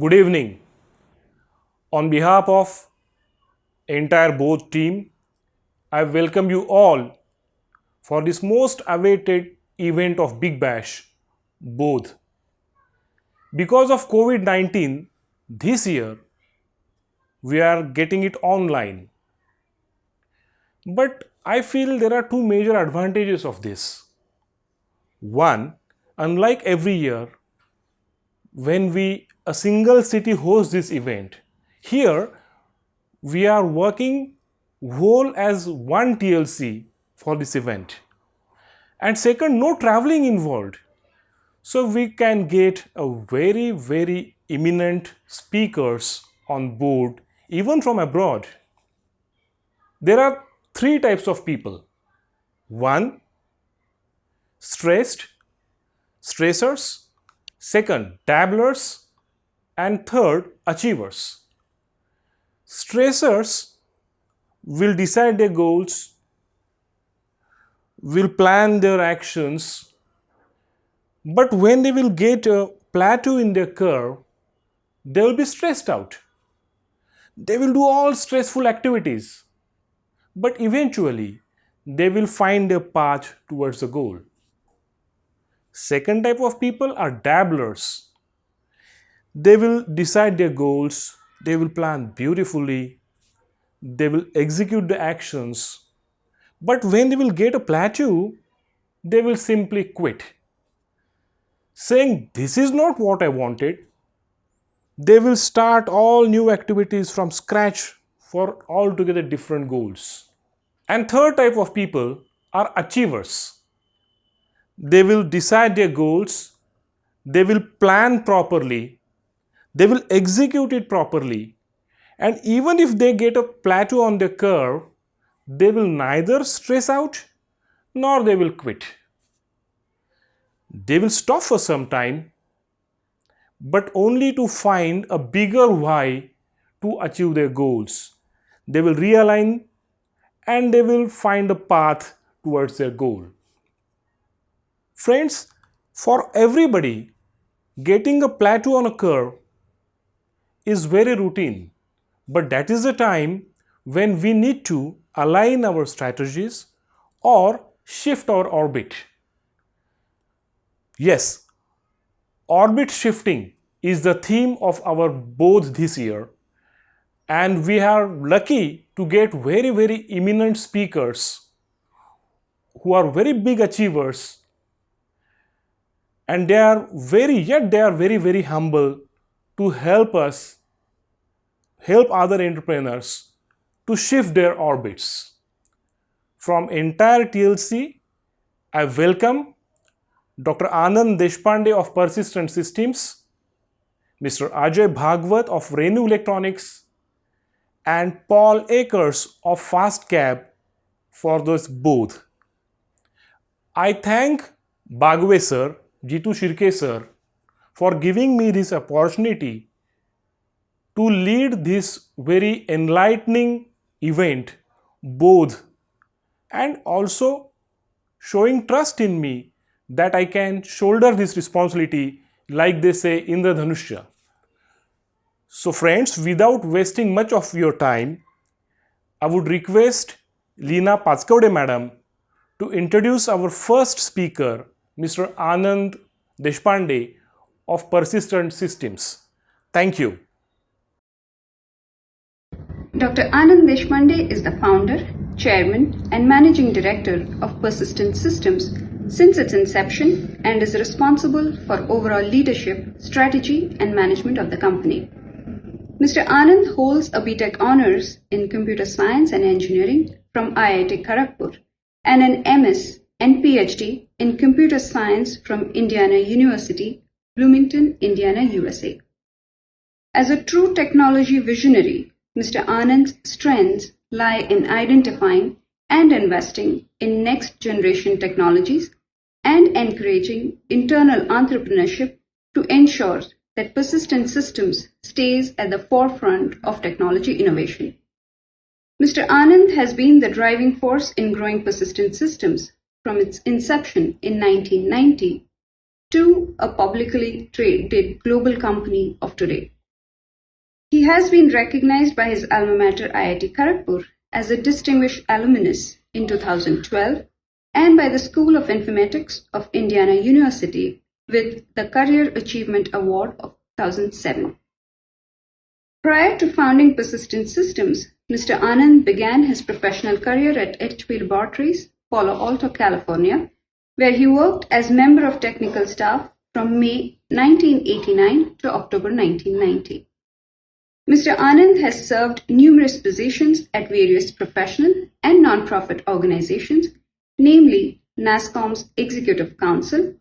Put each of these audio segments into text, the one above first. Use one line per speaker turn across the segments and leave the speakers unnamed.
Good evening. On behalf of entire Bodh team, I welcome you all for this most awaited event of Big Bash, Bodh. Because of COVID-19, this year we are getting it online. But I feel there are two major advantages of this. One, unlike every year, when a single city hosts this event, here we are working whole as one TLC for this event. And second, no traveling involved. So we can get a very eminent speakers on board, even from abroad. There are three types of people. One, stressors. Second, dabblers. And third, achievers. Stressors will decide their goals, will plan their actions, but when they will get a plateau in their curve, they will be stressed out. They will do all stressful activities, but eventually they will find a path towards the goal. Second type of people are dabblers. They will decide their goals, they will plan beautifully, they will execute the actions, but when they will get a plateau, they will simply quit, saying this is not what I wanted. They will start all new activities from scratch for altogether different goals. And third type of people are achievers. They will decide their goals, they will plan properly, they will execute it properly, and even if they get a plateau on the curve, they will neither stress out nor they will quit. They will stop for some time, but only to find a bigger why to achieve their goals. They will realign and they will find a path towards their goal. Friends, for everybody, getting a plateau on a curve is very routine, but that is the time when we need to align our strategies or shift our orbit. Yes, orbit shifting is the theme of our Bodh this year, and we are lucky to get very eminent speakers who are very big achievers, and they are very humble to help other entrepreneurs to shift their orbits. From entire TLC, I welcome Dr. Anand Deshpande of Persistent Systems, Mr. Ajay Bhagwat of Renu Electronics, and Paul Akers of FastCab for this booth. I thank Bagwe sir, Jitu Shirke sir, for giving me this opportunity to lead this very enlightening event, Bodh, and also showing trust in me that I can shoulder this responsibility, like they say, Indradhanushya. So friends, without wasting much of your time, I would request Leena Packaude madam to introduce our first speaker, Mr. Anand Deshpande of Persistent Systems. Thank you.
Dr. Anand Deshpande is the founder, chairman, and managing director of Persistent Systems since its inception and is responsible for overall leadership, strategy, and management of the company. Mr. Anand holds a BTech Honours in Computer Science and Engineering from IIT Kharagpur and an MS and PhD in Computer Science from Indiana University, Bloomington, Indiana, USA. As a true technology visionary, Mr. Anand's strengths lie in identifying and investing in next-generation technologies and encouraging internal entrepreneurship to ensure that Persistent Systems stays at the forefront of technology innovation. Mr. Anand has been the driving force in growing Persistent Systems from its inception in 1990 to a publicly traded global company of today. He has been recognized by his alma mater IIT Kharagpur as a distinguished alumnus in 2012 and by the School of Informatics of Indiana University with the Career Achievement Award of 2007. Prior to founding Persistent Systems, Mr. Anand began his professional career at HP Laboratories, Palo Alto, California, where he worked as member of technical staff from May 1989 to October 1990. Mr. Anand has served numerous positions at various professional and non-profit organizations, namely NASSCOM's Executive Council,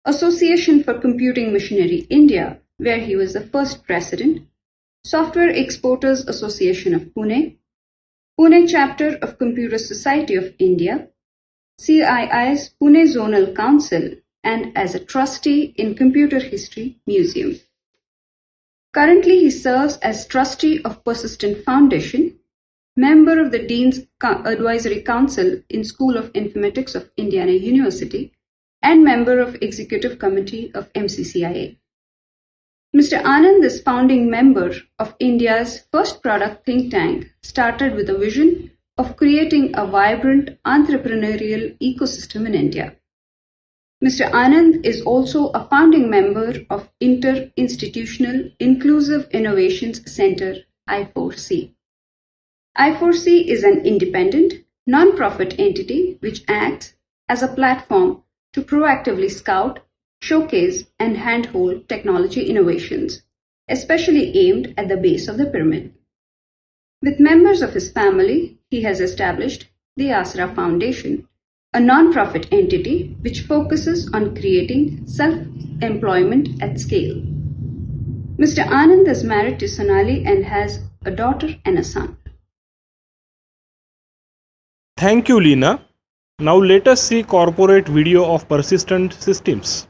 Association for Computing Machinery India, where he was the first president, Software Exporters Association of Pune, Pune Chapter of Computer Society of India, CII's Pune Zonal Council, and as a trustee in Computer History Museum. Currently, he serves as trustee of Persistent Foundation, member of the Dean's Advisory Council in School of Informatics of Indiana University, and member of Executive Committee of MCCIA. Mr. Anand is founding member of India's first product think tank, started with a vision of creating a vibrant entrepreneurial ecosystem in India. Mr. Anand is also a founding member of Inter-Institutional Inclusive Innovations Center, I4C. I4C is an independent, non-profit entity which acts as a platform to proactively scout, showcase, and handhold technology innovations, especially aimed at the base of the pyramid. With members of his family, he has established the Asra Foundation, a non-profit entity which focuses on creating self-employment at scale. Mr. Anand is married to Sonali and has a daughter and a son.
Thank you, Leena. Now let us see corporate video of Persistent Systems.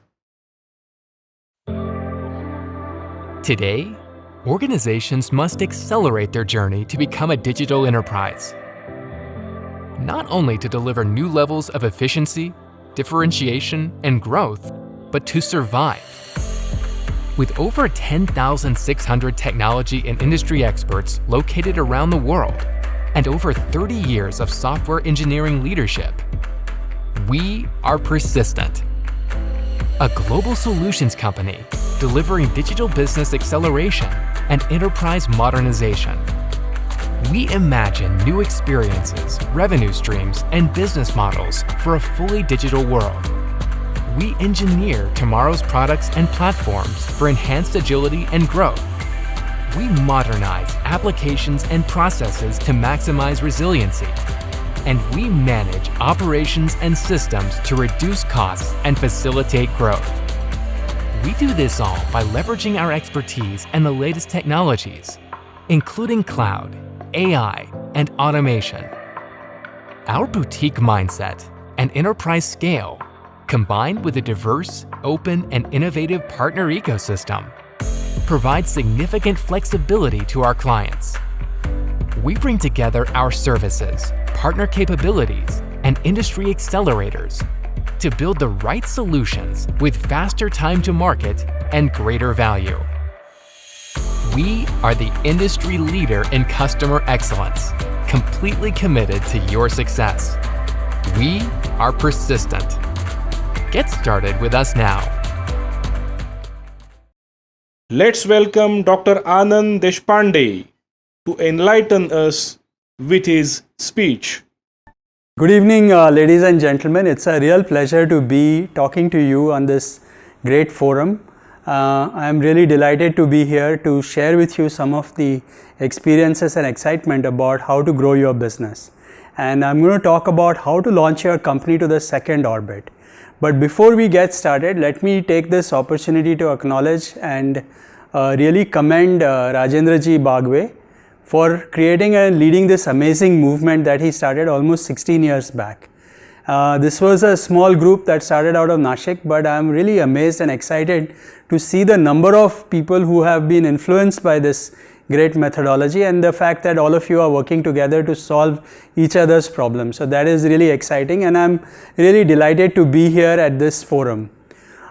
Today, organizations must accelerate their journey to become a digital enterprise. Not only to deliver new levels of efficiency, differentiation, and growth, but to survive. With over 10,600 technology and industry experts located around the world, and over 30 years of software engineering leadership, we are Persistent, a global solutions company delivering digital business acceleration and enterprise modernization. We imagine new experiences, revenue streams, and business models for a fully digital world. We engineer tomorrow's products and platforms for enhanced agility and growth. We modernize applications and processes to maximize resiliency. And we manage operations and systems to reduce costs and facilitate growth. We do this all by leveraging our expertise and the latest technologies, including cloud, AI, and automation. Our boutique mindset and enterprise scale, combined with a diverse, open, and innovative partner ecosystem, provide significant flexibility to our clients. We bring together our services, partner capabilities, and industry accelerators to build the right solutions with faster time to market and greater value. We are the industry leader in customer excellence, completely committed to your success. We are Persistent. Get started with us now.
Let's welcome Dr. Anand Deshpande to enlighten us with his speech.
Good evening, ladies and gentlemen. It's a real pleasure to be talking to you on this great forum. I am really delighted to be here to share with you some of the experiences and excitement about how to grow your business. And I'm going to talk about how to launch your company to the second orbit. But before we get started, let me take this opportunity to acknowledge and really commend Rajendra Ji Bagwe for creating and leading this amazing movement that he started almost 16 years back. This was a small group that started out of Nashik, but I'm really amazed and excited to see the number of people who have been influenced by this great methodology and the fact that all of you are working together to solve each other's problems. So that is really exciting, and I'm really delighted to be here at this forum.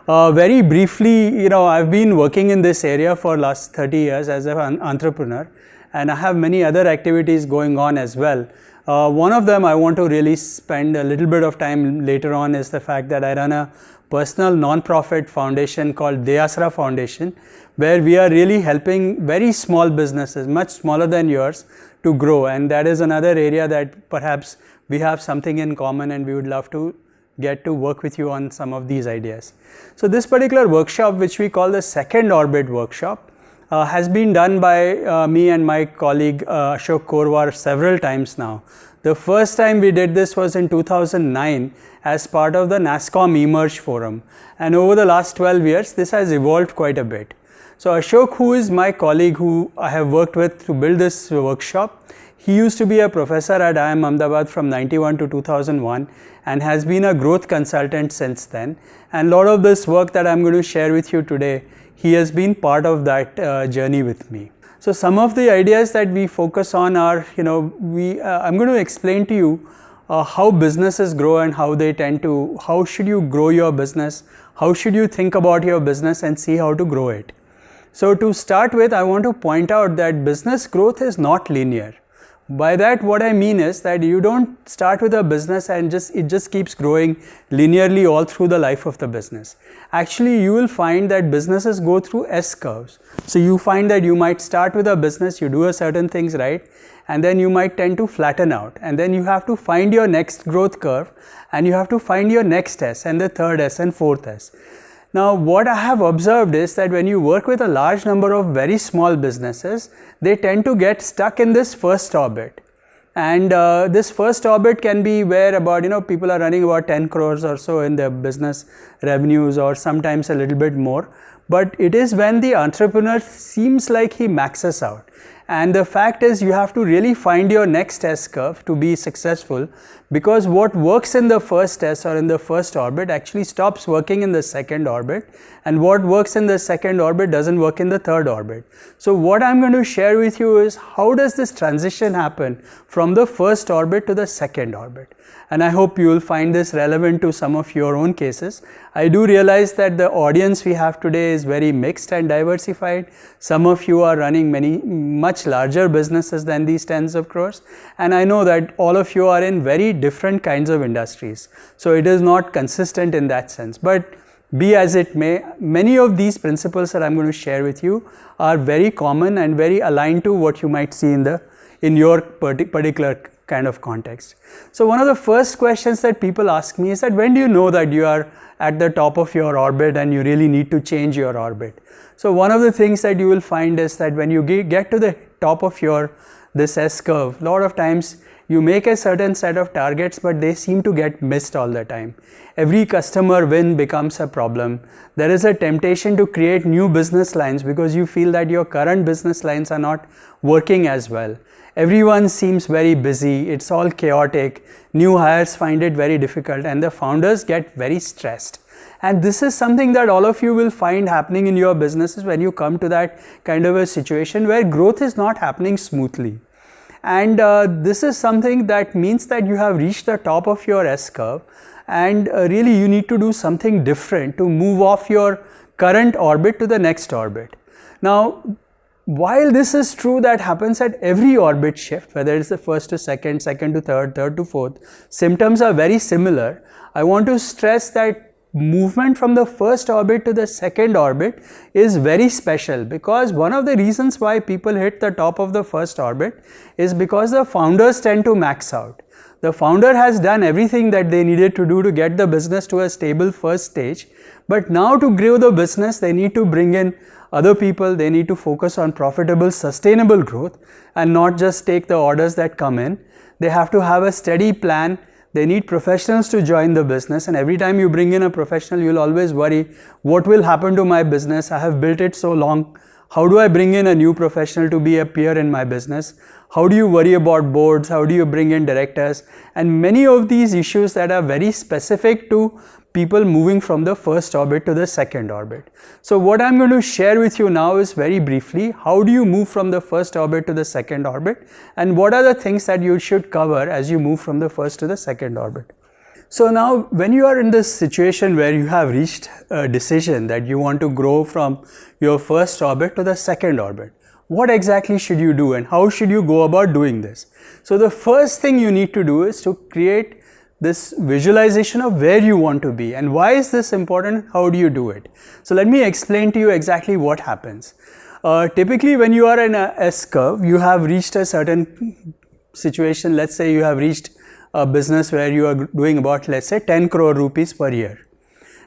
Very briefly, I've been working in this area for last 30 years as an entrepreneur, and I have many other activities going on as well. One of them I want to really spend a little bit of time later on is the fact that I run a personal non-profit foundation called Deyasra Foundation, where we are really helping very small businesses, much smaller than yours, to grow. And that is another area that perhaps we have something in common, and we would love to get to work with you on some of these ideas. So this particular workshop, which we call the Second Orbit Workshop, has been done by me and my colleague Ashok Korwar several times now. The first time we did this was in 2009 as part of the NASSCOM eMERGE Forum, and over the last 12 years this has evolved quite a bit. So Ashok, who is my colleague who I have worked with to build this workshop, he used to be a professor at IIM Ahmedabad from 91 to 2001 and has been a growth consultant since then. And a lot of this work that I'm going to share with you today, he has been part of that journey with me. So some of the ideas that we focus on are, I'm going to explain to you how businesses grow and how they tend to, how should you grow your business, how should you think about your business and see how to grow it. So to start with, I want to point out that business growth is not linear. By that, what I mean is that you don't start with a business and it just keeps growing linearly all through the life of the business. Actually, you will find that businesses go through S curves. So you find that you might start with a business, you do a certain things right, and then you might tend to flatten out. And then you have to find your next growth curve, and you have to find your next S and the third S and fourth S. Now, what I have observed is that when you work with a large number of very small businesses, they tend to get stuck in this first orbit. And this first orbit can be where about, people are running about 10 crores or so in their business revenues, or sometimes a little bit more. But it is when the entrepreneur seems like he maxes out. And the fact is, you have to really find your next S curve to be successful, because what works in the first S or in the first orbit actually stops working in the second orbit, and what works in the second orbit doesn't work in the third orbit. So what I'm going to share with you is how does this transition happen from the first orbit to the second orbit. And I hope you will find this relevant to some of your own cases. I do realize that the audience we have today is very mixed and diversified. Some of you are running much larger businesses than these tens of crores. And I know that all of you are in very different kinds of industries. So it is not consistent in that sense. But be as it may, many of these principles that I'm going to share with you are very common and very aligned to what you might see in your particular kind of context. So one of the first questions that people ask me is that when do you know that you are at the top of your orbit and you really need to change your orbit? So one of the things that you will find is that when you get to the top of this S curve, a lot of times you make a certain set of targets, but they seem to get missed all the time. Every customer win becomes a problem. There is a temptation to create new business lines because you feel that your current business lines are not working as well. Everyone seems very busy, it's all chaotic, new hires find it very difficult, and the founders get very stressed. And this is something that all of you will find happening in your businesses when you come to that kind of a situation where growth is not happening smoothly. And this is something that means that you have reached the top of your S curve, and really you need to do something different to move off your current orbit to the next orbit. Now, while this is true, that happens at every orbit shift, whether it's the first to second, second to third, third to fourth, symptoms are very similar. I want to stress that movement from the first orbit to the second orbit is very special, because one of the reasons why people hit the top of the first orbit is because the founders tend to max out. The founder has done everything that they needed to do to get the business to a stable first stage, but now to grow the business, they need to bring in other people, they need to focus on profitable, sustainable growth and not just take the orders that come in. They have to have a steady plan. They need professionals to join the business, and every time you bring in a professional, you'll always worry, what will happen to my business? I have built it so long. How do I bring in a new professional to be a peer in my business? How do you worry about boards? How do you bring in directors? And many of these issues that are very specific to people moving from the first orbit to the second orbit. So what I'm going to share with you now is very briefly, how do you move from the first orbit to the second orbit, and what are the things that you should cover as you move from the first to the second orbit. So now when you are in this situation where you have reached a decision that you want to grow from your first orbit to the second orbit, what exactly should you do and how should you go about doing this? So the first thing you need to do is to create this visualization of where you want to be. And why is this important? How do you do it? So let me explain to you exactly what happens. Typically when you are in a S-curve, you have reached a certain situation. Let's say you have reached a business where you are doing about, let's say, 10 crore rupees per year.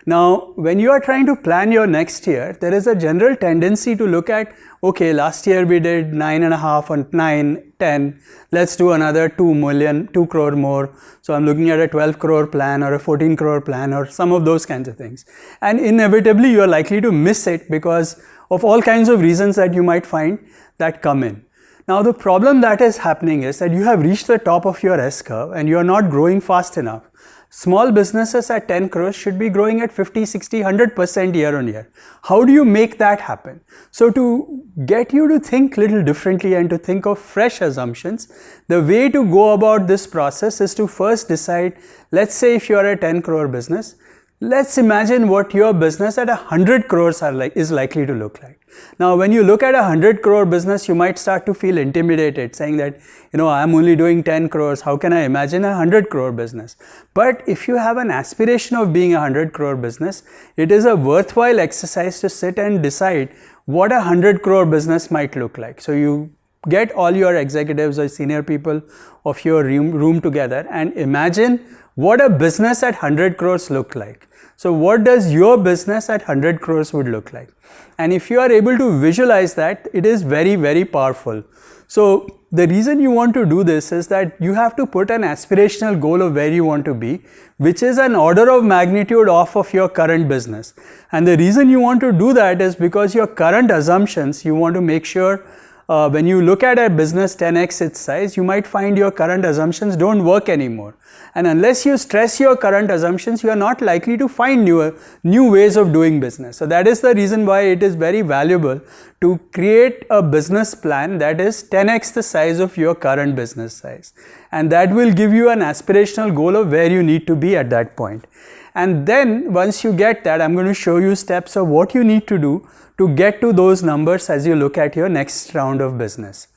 Now, when you are trying to plan your next year, there is a general tendency to look at, okay, last year we did 9.5 and 9, 10, let's do another 2 crore more. So I'm looking at a 12 crore plan or a 14 crore plan or some of those kinds of things. And inevitably, you are likely to miss it because of all kinds of reasons that you might find that come in. Now, the problem that is happening is that you have reached the top of your S-curve and you are not growing fast enough. Small businesses at 10 crores should be growing at 50, 60, 100% year on year. How do you make that happen? So to get you to think a little differently and to think of fresh assumptions, the way to go about this process is to first decide, let's say if you are a 10 crore business, let's imagine what your business at 100 crores is likely to look like. Now, when you look at a 100 crore business, you might start to feel intimidated, saying that, I'm only doing 10 crores. How can I imagine a 100 crore business? But if you have an aspiration of being a 100 crore business, it is a worthwhile exercise to sit and decide what a 100 crore business might look like. So you get all your executives or senior people of your room together and imagine what a business at 100 crores look like. So what does your business at 100 crores would look like? And if you are able to visualize that, it is very, very powerful. So the reason you want to do this is that you have to put an aspirational goal of where you want to be, which is an order of magnitude off of your current business. And the reason you want to do that is because your current assumptions, you want to make sure when you look at a business 10x its size, you might find your current assumptions don't work anymore. And unless you stress your current assumptions, you are not likely to find new ways of doing business. So that is the reason why it is very valuable to create a business plan that is 10x the size of your current business size. And that will give you an aspirational goal of where you need to be at that point. And then once you get that, I'm going to show you steps of what you need to do to get to those numbers as you look at your next round of business.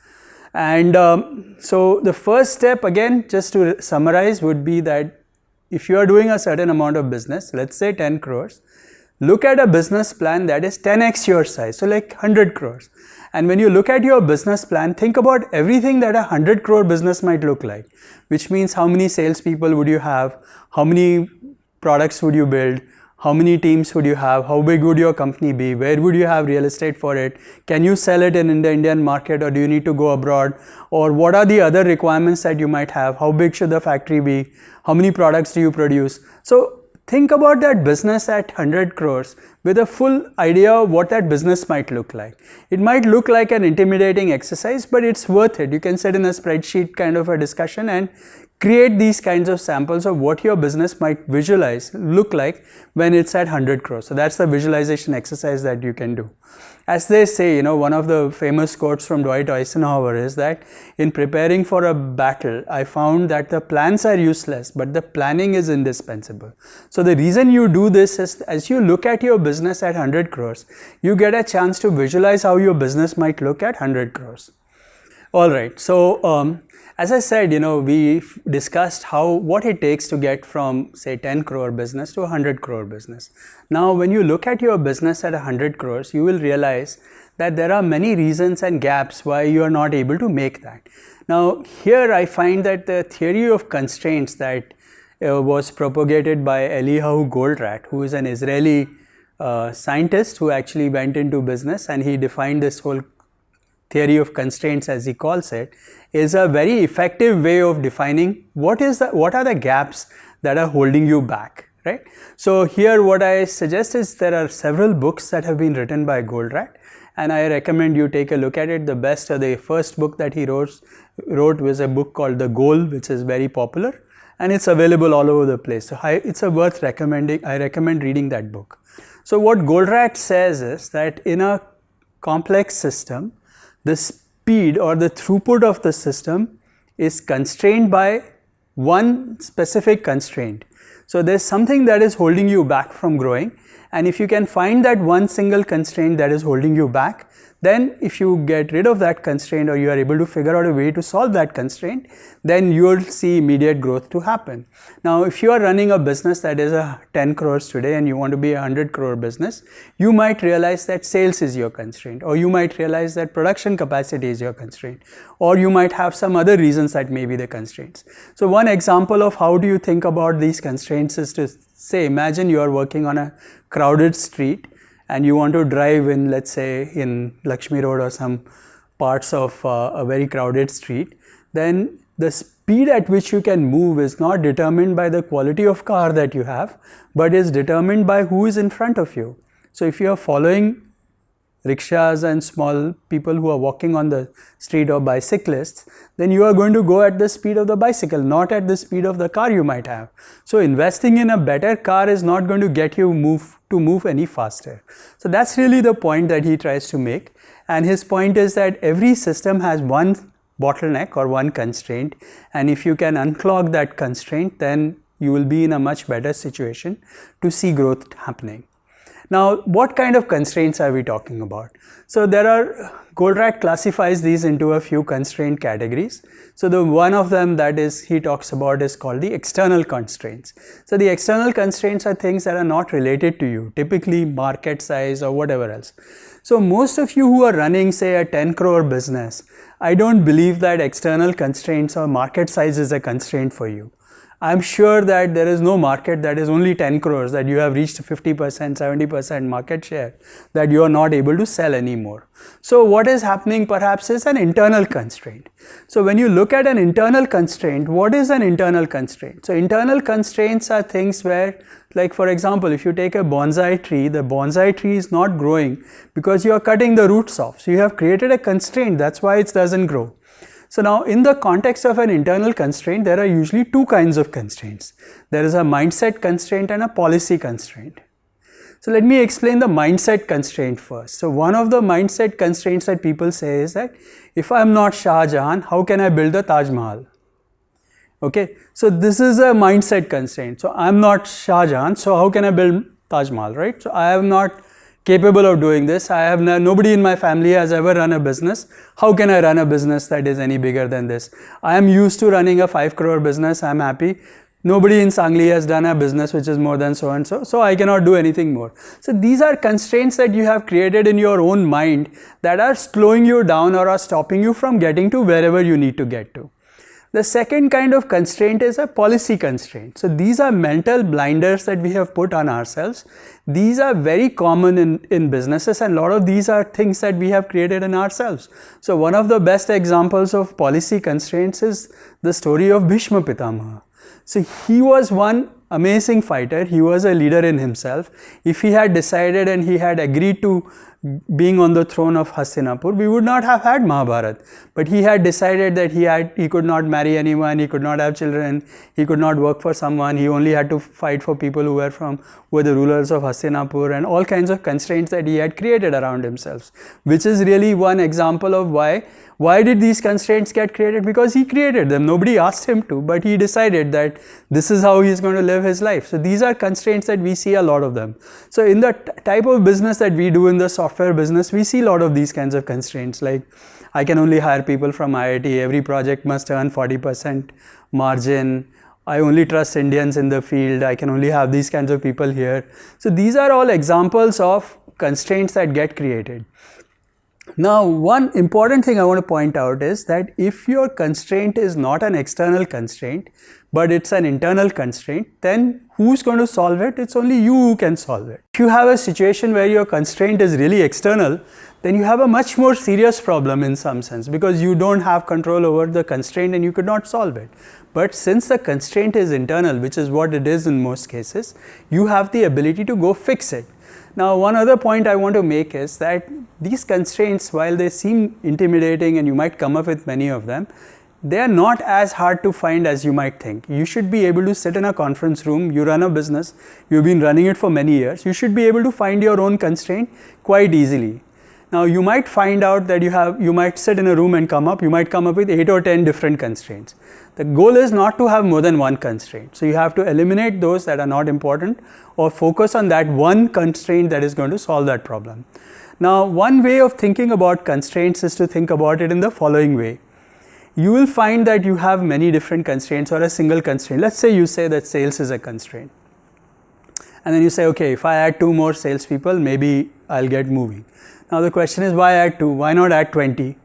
And so the first step, again, just to summarize, would be that if you are doing a certain amount of business, let's say 10 crores, look at a business plan that is 10x your size, so like 100 crores. And when you look at your business plan, think about everything that a 100 crore business might look like, which means how many salespeople would you have, how many products would you build, how many teams would you have, how big would your company be, where would you have real estate for it, can you sell it in the Indian market or do you need to go abroad, or what are the other requirements that you might have, how big should the factory be, how many products do you produce. So think about that business at 100 crores with a full idea of what that business might look like. It might look like an intimidating exercise, but it's worth it. You can sit in a spreadsheet kind of a discussion and create these kinds of samples of what your business might look like when it's at 100 crores. So that's the visualization exercise that you can do. As they say, one of the famous quotes from Dwight Eisenhower is that in preparing for a battle, I found that the plans are useless, but the planning is indispensable. So the reason you do this is as you look at your business at 100 crores, you get a chance to visualize how your business might look at 100 crores. All right. So as I said, we discussed what it takes to get from, say, 10 crore business to 100 crore business. Now, when you look at your business at 100 crores, you will realize that there are many reasons and gaps why you are not able to make that. Now, here I find that the theory of constraints that was propagated by Eliyahu Goldratt, who is an Israeli scientist who actually went into business, and he defined this whole theory of constraints, as he calls it, is a very effective way of defining what are the gaps that are holding you back, right? So here what I suggest is there are several books that have been written by Goldratt, and I recommend you take a look at it. The first book that he wrote was a book called The Goal, which is very popular, and it's available all over the place. So it's worth recommending. I recommend reading that book. So what Goldratt says is that in a complex system, the speed or the throughput of the system is constrained by one specific constraint. So there's something that is holding you back from growing, and if you can find that one single constraint that is holding you back, then if you get rid of that constraint or you are able to figure out a way to solve that constraint, then you will see immediate growth to happen. Now, if you are running a business that is a 10 crores today and you want to be a 100 crore business, you might realize that sales is your constraint, or you might realize that production capacity is your constraint, or you might have some other reasons that may be the constraints. So one example of how do you think about these constraints is to say, imagine you are working on a crowded street and you want to drive in, let's say, in Lakshmi Road or some parts of a very crowded street, then the speed at which you can move is not determined by the quality of car that you have, but is determined by who is in front of you. So if you are following rickshaws and small people who are walking on the street or bicyclists, then you are going to go at the speed of the bicycle, not at the speed of the car you might have. So investing in a better car is not going to get you to move any faster. So that's really the point that he tries to make. And his point is that every system has one bottleneck or one constraint, and if you can unclog that constraint, then you will be in a much better situation to see growth happening. Now, what kind of constraints are we talking about? So Goldratt classifies these into a few constraint categories. So the one of them that he talks about is called the external constraints. So the external constraints are things that are not related to you, typically market size or whatever else. So most of you who are running, say, a 10 crore business, I don't believe that external constraints or market size is a constraint for you. I'm sure that there is no market that is only 10 crores, that you have reached 50%, 70% market share, that you are not able to sell anymore. So what is happening perhaps is an internal constraint. So when you look at an internal constraint, what is an internal constraint? So internal constraints are things where, like for example, if you take a bonsai tree, the bonsai tree is not growing because you are cutting the roots off. So you have created a constraint, that's why it doesn't grow. So now in the context of an internal constraint, there are usually two kinds of constraints. There is a mindset constraint and a policy constraint. So let me explain the mindset constraint first. So one of the mindset constraints that people say is that if I'm not Shah Jahan, how can I build the Taj Mahal? Okay, so this is a mindset constraint. So I'm not Shah Jahan, so how can I build Taj Mahal, right? So I am not capable of doing this. I have nobody in my family has ever run a business. How can I run a business that is any bigger than this? I am used to running a 5 crore business. I'm happy. Nobody in Sangli has done a business which is more than so and so. So I cannot do anything more. So these are constraints that you have created in your own mind that are slowing you down or are stopping you from getting to wherever you need to get to. The second kind of constraint is a policy constraint. So these are mental blinders that we have put on ourselves. These are very common in businesses, and a lot of these are things that we have created in ourselves. So one of the best examples of policy constraints is the story of Bhishma Pitamaha. So he was one amazing fighter. He was a leader in himself. If he had decided and he had agreed to being on the throne of Hastinapur, we would not have had Mahabharata. But he had decided that he could not marry anyone, he could not have children, he could not work for someone, he only had to fight for people who were the rulers of Hastinapur, and all kinds of constraints that he had created around himself, which is really one example of why did these constraints get created? Because he created them. Nobody asked him to, but he decided that this is how he is going to live his life. So these are constraints that we see a lot of them. So in the type of business that we do in the software business, we see a lot of these kinds of constraints, like I can only hire people from IIT, every project must earn 40% margin, I only trust Indians in the field, I can only have these kinds of people here. So these are all examples of constraints that get created. Now, one important thing I want to point out is that if your constraint is not an external constraint, but it's an internal constraint, then who's going to solve it? It's only you who can solve it. If you have a situation where your constraint is really external, then you have a much more serious problem in some sense, because you don't have control over the constraint and you could not solve it. But since the constraint is internal, which is what it is in most cases, you have the ability to go fix it. Now, one other point I want to make is that these constraints, while they seem intimidating and you might come up with many of them, they are not as hard to find as you might think. You should be able to sit in a conference room, you run a business, you've been running it for many years, you should be able to find your own constraint quite easily. Now you might find out that you might sit in a room and you might come up with 8 or 10 different constraints. The goal is not to have more than one constraint. So you have to eliminate those that are not important or focus on that one constraint that is going to solve that problem. Now, one way of thinking about constraints is to think about it in the following way. You will find that you have many different constraints or a single constraint. Let's say you say that sales is a constraint. And then you say, okay, if I add 2 more salespeople, maybe I'll get moving. Now the question is, why add 2? Why not add 20?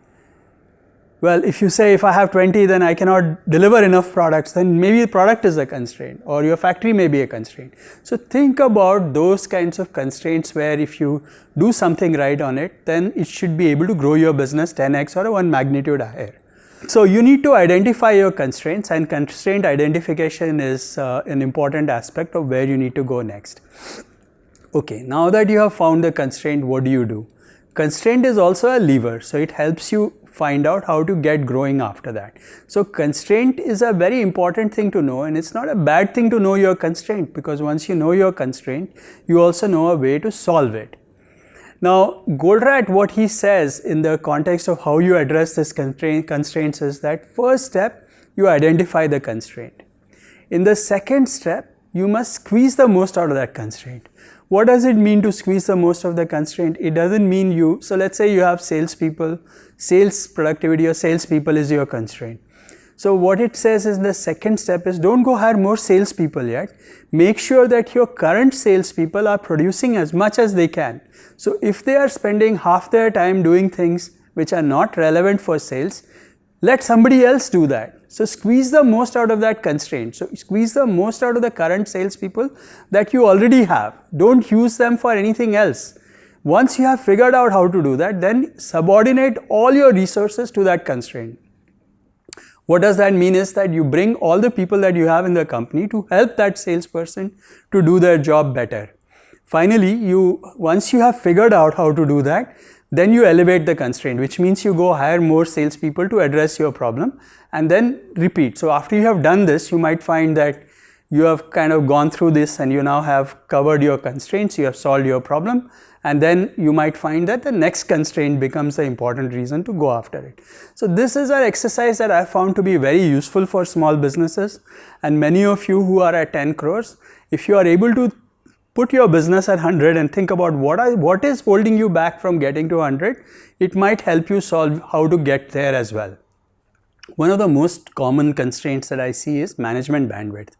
Well, if you say, if I have 20, then I cannot deliver enough products, then maybe the product is a constraint or your factory may be a constraint. So think about those kinds of constraints where if you do something right on it, then it should be able to grow your business 10x or 1 magnitude higher. So you need to identify your constraints, and constraint identification is an important aspect of where you need to go next. Okay, now that you have found the constraint, what do? Constraint is also a lever, so it helps you find out how to get growing after that. So constraint is a very important thing to know, and it's not a bad thing to know your constraint, because once you know your constraint, you also know a way to solve it. Now, Goldratt, what he says in the context of how you address this constraints is that first step, you identify the constraint. In the second step, you must squeeze the most out of that constraint. What does it mean to squeeze the most of the constraint? It doesn't mean so let's say you have salespeople, sales productivity or salespeople is your constraint. So what it says is the second step is don't go hire more salespeople yet. Make sure that your current salespeople are producing as much as they can. So if they are spending half their time doing things which are not relevant for sales, let somebody else do that. So squeeze the most out of that constraint. So squeeze the most out of the current salespeople that you already have. Don't use them for anything else. Once you have figured out how to do that, then subordinate all your resources to that constraint. What does that mean is that you bring all the people that you have in the company to help that salesperson to do their job better. Finally, once you have figured out how to do that, then you elevate the constraint, which means you go hire more salespeople to address your problem and then repeat. So after you have done this, you might find that you have kind of gone through this and you now have covered your constraints, you have solved your problem, and then you might find that the next constraint becomes the important reason to go after it. So this is an exercise that I found to be very useful for small businesses, and many of you who are at 10 crores, if you are able to put your business at 100 and think about what is holding you back from getting to 100, it might help you solve how to get there as well. One of the most common constraints that I see is management bandwidth.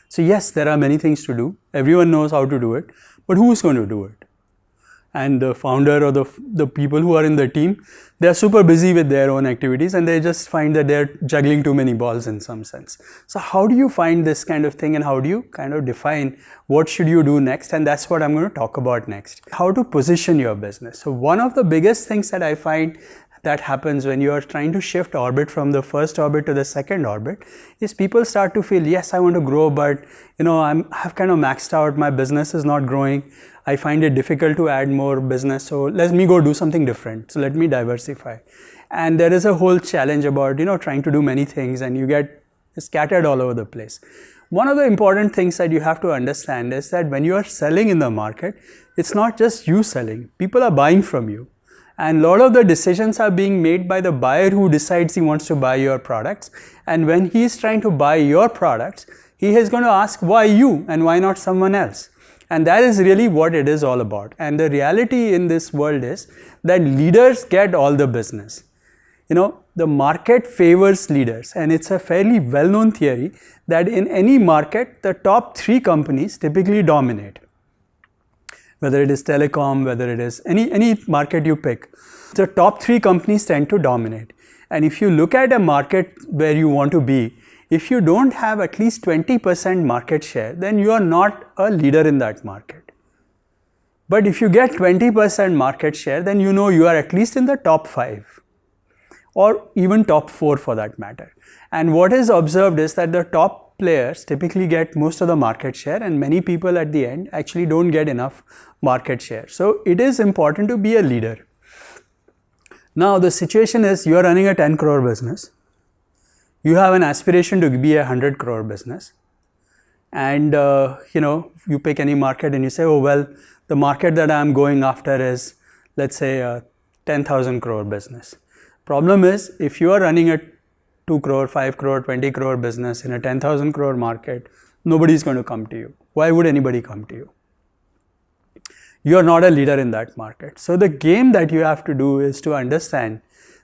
So yes, there are many things to do. Everyone knows how to do it, but who is going to do it? And the founder or the people who are in the team, they are super busy with their own activities and they just find that they're juggling too many balls in some sense. So how do you find this kind of thing, and how do you kind of define what should you do next? And that's what I'm going to talk about next. How to position your business. So one of the biggest things that I find that happens when you are trying to shift orbit from the first orbit to the second orbit is people start to feel, yes, I want to grow, but I've kind of maxed out, my business is not growing. I find it difficult to add more business, so let me go do something different. So let me diversify. And there is a whole challenge about, trying to do many things and you get scattered all over the place. One of the important things that you have to understand is that when you are selling in the market, it's not just you selling, people are buying from you. And a lot of the decisions are being made by the buyer who decides he wants to buy your products. And when he is trying to buy your products, he is going to ask why you and why not someone else. And that is really what it is all about. And the reality in this world is that leaders get all the business. The market favors leaders, and it's a fairly well-known theory that in any market, the top 3 companies typically dominate. Whether it is telecom, whether it is any market you pick, the top 3 companies tend to dominate. And if you look at a market where you want to be, if you don't have at least 20% market share, then you are not a leader in that market. But if you get 20% market share, then you are at least in the top 5 or even top 4 for that matter. And what is observed is that the top players typically get most of the market share, and many people at the end actually don't get enough market share. So it is important to be a leader. Now the situation is you are running a 10 crore business. You have an aspiration to be a 100 crore business, and you pick any market and you say, oh well, the market that I'm going after is, let's say, 10,000 crore business. Problem is, if you are running a 2 crore, 5 crore, 20 crore business in a 10,000 crore market, nobody is going to come to you. Why would anybody come to you? You are not a leader in that market. So the game that you have to do is to understand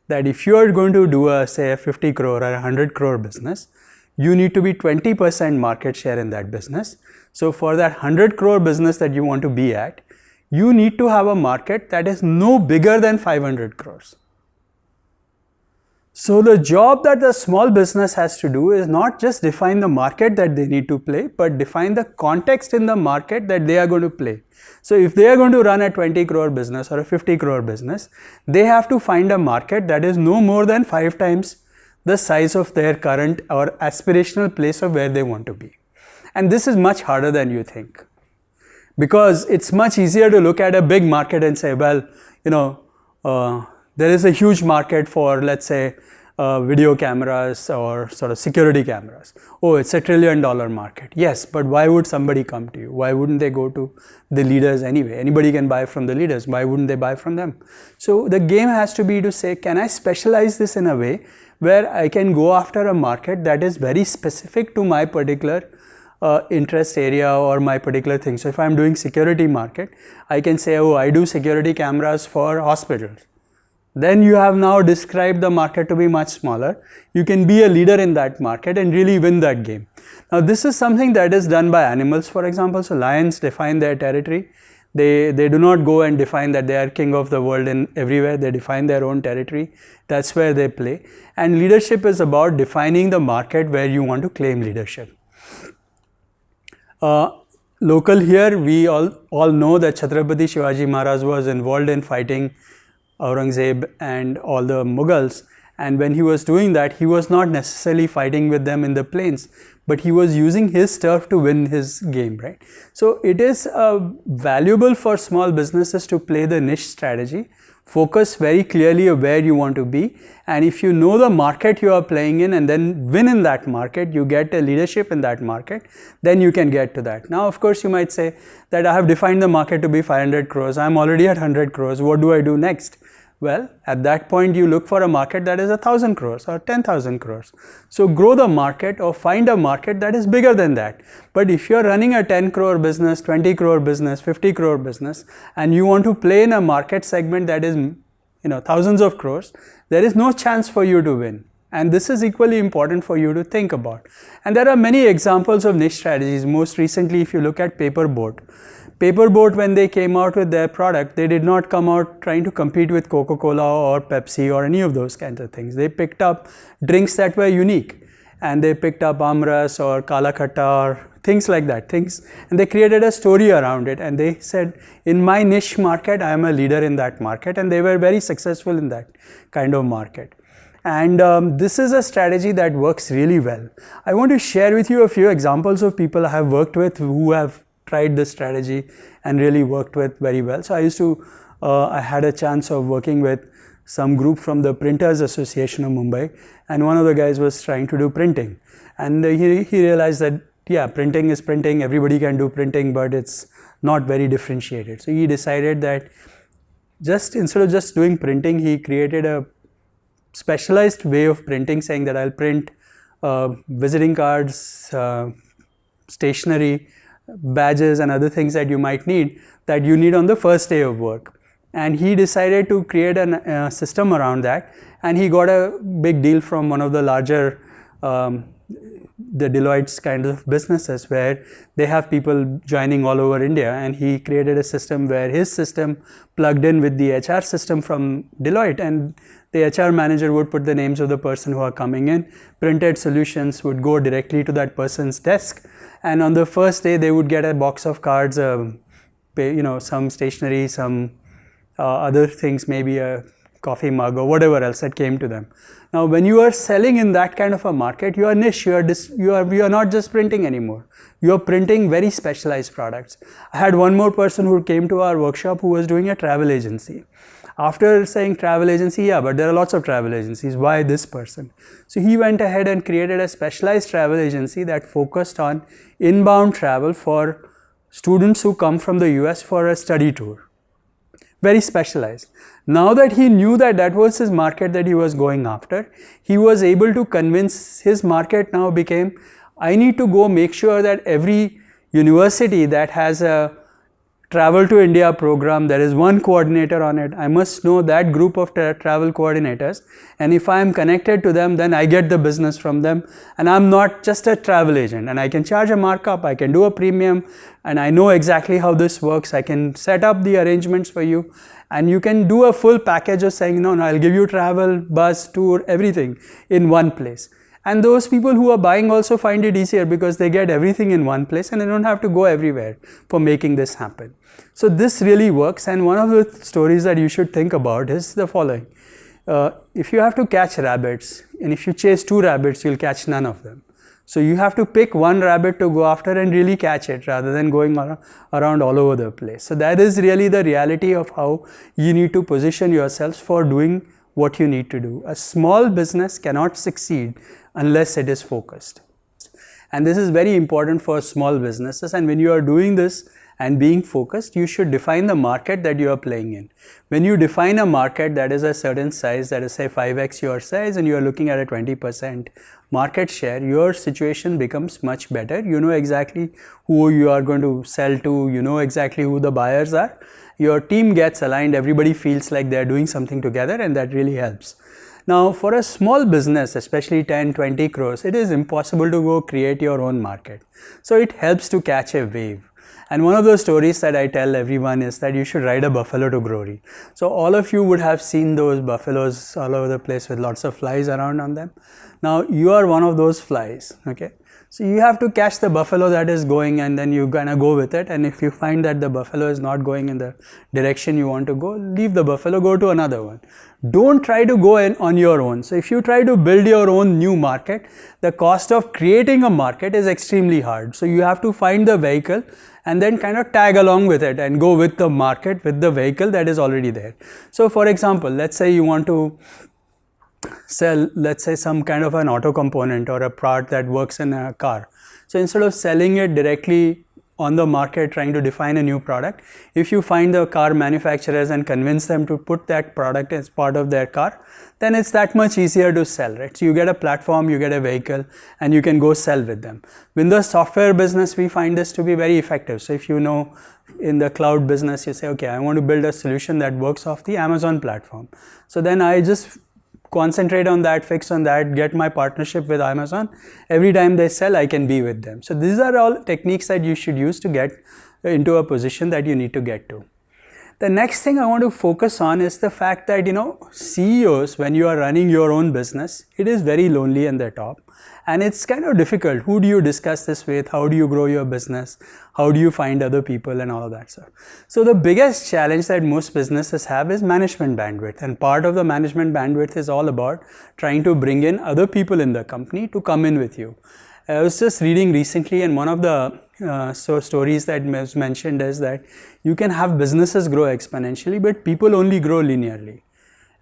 that if you are going to do say a 50 crore or a 100 crore business, you need to be 20% market share in that business. So for that 100 crore business that you want to be at, you need to have a market that is no bigger than 500 crores. So the job that the small business has to do is not just define the market that they need to play, but define the context in the market that they are going to play. So if they are going to run a 20 crore business or a 50 crore business, they have to find a market that is no more than 5 times the size of their current or aspirational place of where they want to be. And this is much harder than you think, because it's much easier to look at a big market and say, well, there is a huge market for, let's say, video cameras or sort of security cameras. Oh, it's $1 trillion market. Yes, but why would somebody come to you? Why wouldn't they go to the leaders anyway? Anybody can buy from the leaders. Why wouldn't they buy from them? So the game has to be to say, can I specialize this in a way where I can go after a market that is very specific to my particular interest area or my particular thing. So if I'm doing security market, I can say, oh, I do security cameras for hospitals. Then you have now described the market to be much smaller. You can be a leader in that market and really win that game. Now this is something that is done by animals, for example. So lions define their territory. They do not go and define that they are king of the world in everywhere. They define their own territory. That's where they play. And leadership is about defining the market where you want to claim leadership. Local here, we all know that Chhatrapati Shivaji Maharaj was involved in fighting Aurangzeb and all the Mughals, and when he was doing that, he was not necessarily fighting with them in the plains, but he was using his turf to win his game, right? So it is valuable for small businesses to play the niche strategy, focus very clearly on where you want to be, and if you know the market you are playing in and then win in that market, you get a leadership in that market, then you can get to that. Now, of course, you might say that I have defined the market to be 500 crores, I am already at 100 crores, what do I do next? Well, at that point, you look for a market that is 1,000 crores or 10,000 crores. So grow the market or find a market that is bigger than that. But if you're running a 10 crore business, 20 crore business, 50 crore business, and you want to play in a market segment that is, thousands of crores, there is no chance for you to win. And this is equally important for you to think about. And there are many examples of niche strategies. Most recently, if you look at Paperboat. Paperboat, when they came out with their product, they did not come out trying to compete with Coca-Cola or Pepsi or any of those kinds of things. They picked up drinks that were unique, and they picked up Amras or Kala Khatta or things like that, and they created a story around it, and they said, in my niche market, I am a leader in that market, and they were very successful in that kind of market. And this is a strategy that works really well. I want to share with you a few examples of people I have worked with who have tried this strategy and really worked with very well. So I had a chance of working with some group from the Printers Association of Mumbai, and one of the guys was trying to do printing, and he realized that, yeah, printing is printing, everybody can do printing, but it's not very differentiated. So he decided that instead of just doing printing, he created a specialized way of printing, saying that I'll print visiting cards, stationery, badges and other things that you might need, that you need on the first day of work. And he decided to create a system around that, and he got a big deal from one of the larger the Deloitte's kind of businesses, where they have people joining all over India, and he created a system where his system plugged in with the HR system from Deloitte, and the HR manager would put the names of the person who are coming in, printed solutions would go directly to that person's desk, and on the first day they would get a box of cards, some stationery, some other things, maybe a coffee mug or whatever else that came to them. Now, when you are selling in that kind of a market, you are niche, you are not just printing anymore. You are printing very specialized products. I had one more person who came to our workshop who was doing a travel agency. After saying travel agency, yeah, but there are lots of travel agencies, why this person? So he went ahead and created a specialized travel agency that focused on inbound travel for students who come from the US for a study tour. very specialized. Now that he knew that that was his market that he was going after, he was able to convince his market now became, I need to go make sure that every university that has a travel to India program, there is one coordinator on it. I must know that group of travel coordinators, and if I am connected to them, then I get the business from them, and I'm not just a travel agent, and I can charge a markup, I can do a premium, and I know exactly how this works. I can set up the arrangements for you, and you can do a full package of saying, no, I'll give you travel, bus, tour, everything in one place. And those people who are buying also find it easier because they get everything in one place and they don't have to go everywhere for making this happen. So this really works, and one of the stories that you should think about is the following. If you have to catch rabbits, and if you chase 2 rabbits, you'll catch none of them. So you have to pick one rabbit to go after and really catch it rather than going around all over the place. So that is really the reality of how you need to position yourselves for doing what you need to do. A small business cannot succeed unless it is focused. And this is very important for small businesses, and when you are doing this and being focused, you should define the market that you are playing in. When you define a market that is a certain size, that is say 5x your size, and you are looking at a 20% market share, your situation becomes much better. You know exactly who you are going to sell to, you know exactly who the buyers are. Your team gets aligned, everybody feels like they are doing something together, and that really helps. Now, for a small business, especially 10, 20 crores, it is impossible to go create your own market. So it helps to catch a wave. And one of those stories that I tell everyone is that you should ride a buffalo to glory. So all of you would have seen those buffaloes all over the place with lots of flies around on them. Now you are one of those flies, okay? So you have to catch the buffalo that is going, and then you're gonna go with it. And if you find that the buffalo is not going in the direction you want to go, leave the buffalo, go to another one. Don't try to go in on your own. So if you try to build your own new market, the cost of creating a market is extremely hard. So you have to find the vehicle and then kind of tag along with it and go with the market, with the vehicle that is already there. So for example, let's say you want to sell, let's say some kind of an auto component or a part that works in a car. So instead of selling it directly on the market, trying to define a new product, if you find the car manufacturers and convince them to put that product as part of their car, then it's that much easier to sell, right? So you get a platform, you get a vehicle, and you can go sell with them. In the software business, we find this to be very effective. So if you know, in the cloud business, you say, okay, I want to build a solution that works off the Amazon platform. So then I just concentrate on that, fix on that, get my partnership with Amazon. Every time they sell, I can be with them. So these are all techniques that you should use to get into a position that you need to get to. The next thing I want to focus on is the fact that, CEOs, when you are running your own business, it is very lonely in the top. And it's kind of difficult. Who do you discuss this with? How do you grow your business? How do you find other people and all of that stuff? So the biggest challenge that most businesses have is management bandwidth. And part of the management bandwidth is all about trying to bring in other people in the company to come in with you. I was just reading recently, and one of the stories that was mentioned is that you can have businesses grow exponentially, but people only grow linearly.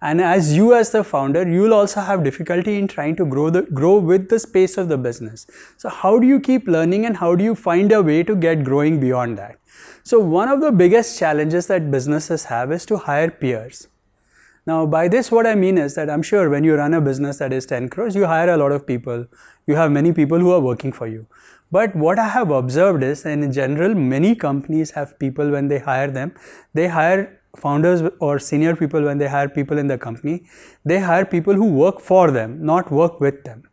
And as the founder, you will also have difficulty in trying to grow with the space of the business. So how do you keep learning, and how do you find a way to get growing beyond that? So one of the biggest challenges that businesses have is to hire peers. Now by this, what I mean is that I'm sure when you run a business that is 10 crores, you hire a lot of people. You have many people who are working for you. But what I have observed is, and in general, many companies have people when they hire them, they hire founders or senior people when they hire people in the company, they hire people who work for them, not work with them.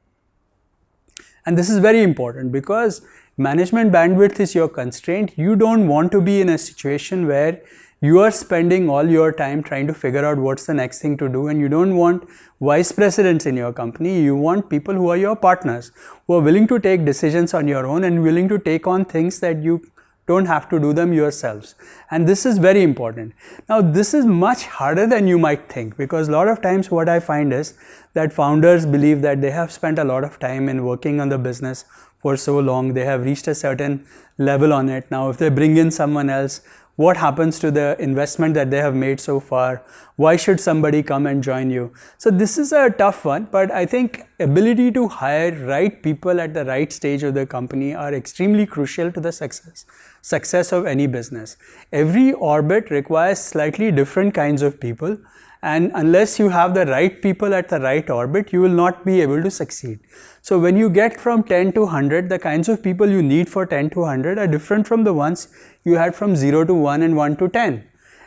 And this is very important because management bandwidth is your constraint. You don't want to be in a situation where you are spending all your time trying to figure out what's the next thing to do, and you don't want vice presidents in your company. You want people who are your partners, who are willing to take decisions on your own and willing to take on things that you don't have to do them yourselves. And this is very important. Now, this is much harder than you might think, because a lot of times what I find is that founders believe that they have spent a lot of time in working on the business for so long, they have reached a certain level on it. Now, if they bring in someone else, What happens to the investment that they have made so far? Why should somebody come and join you? So this is a tough one, but I think ability to hire right people at the right stage of the company are extremely crucial to the success of any business. Every orbit requires slightly different kinds of people, and unless you have the right people at the right orbit, you will not be able to succeed. So when you get from 10 to 100, the kinds of people you need for 10 to 100 are different from the ones you had from 0 to 1 and 1 to 10.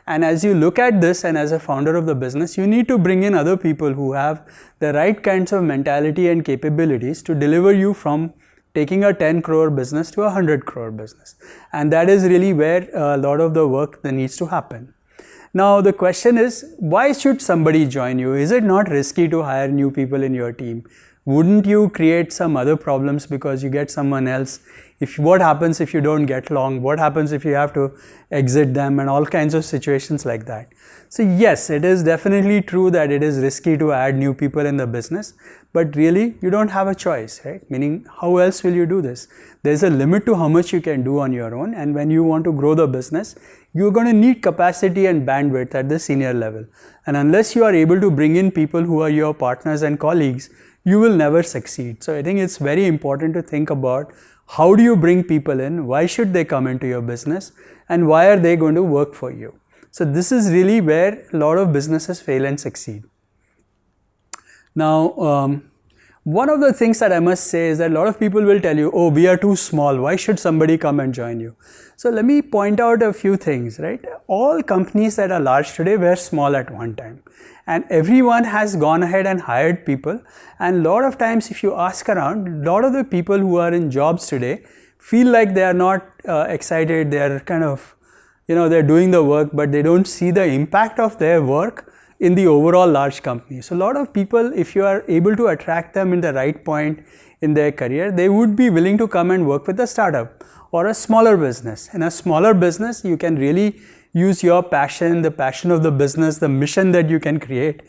And as you look at this, and as a founder of the business, you need to bring in other people who have the right kinds of mentality and capabilities to deliver you from taking a 10 crore business to a 100 crore business. And that is really where a lot of the work that needs to happen. Now the question is, why should somebody join you? Is it not risky to hire new people in your team? Wouldn't you create some other problems because you get someone else? What happens if you don't get along? What happens if you have to exit them, and all kinds of situations like that? So yes, it is definitely true that it is risky to add new people in the business, but really you don't have a choice, right? Meaning, how else will you do this? There's a limit to how much you can do on your own, and when you want to grow the business, you're going to need capacity and bandwidth at the senior level. And unless you are able to bring in people who are your partners and colleagues, you will never succeed. So I think it's very important to think about, how do you bring people in? Why should they come into your business? And why are they going to work for you? So this is really where a lot of businesses fail and succeed. Now, one of the things that I must say is that a lot of people will tell you, oh, we are too small. Why should somebody come and join you? So let me point out a few things, right? All companies that are large today were small at one time. And everyone has gone ahead and hired people. And a lot of times, if you ask around, a lot of the people who are in jobs today feel like they are not excited. They are kind of, they're doing the work, but they don't see the impact of their work in the overall large company. So a lot of people, if you are able to attract them in the right point in their career, they would be willing to come and work with a startup or a smaller business. In a smaller business, you can really use your passion, the passion of the business, the mission that you can create.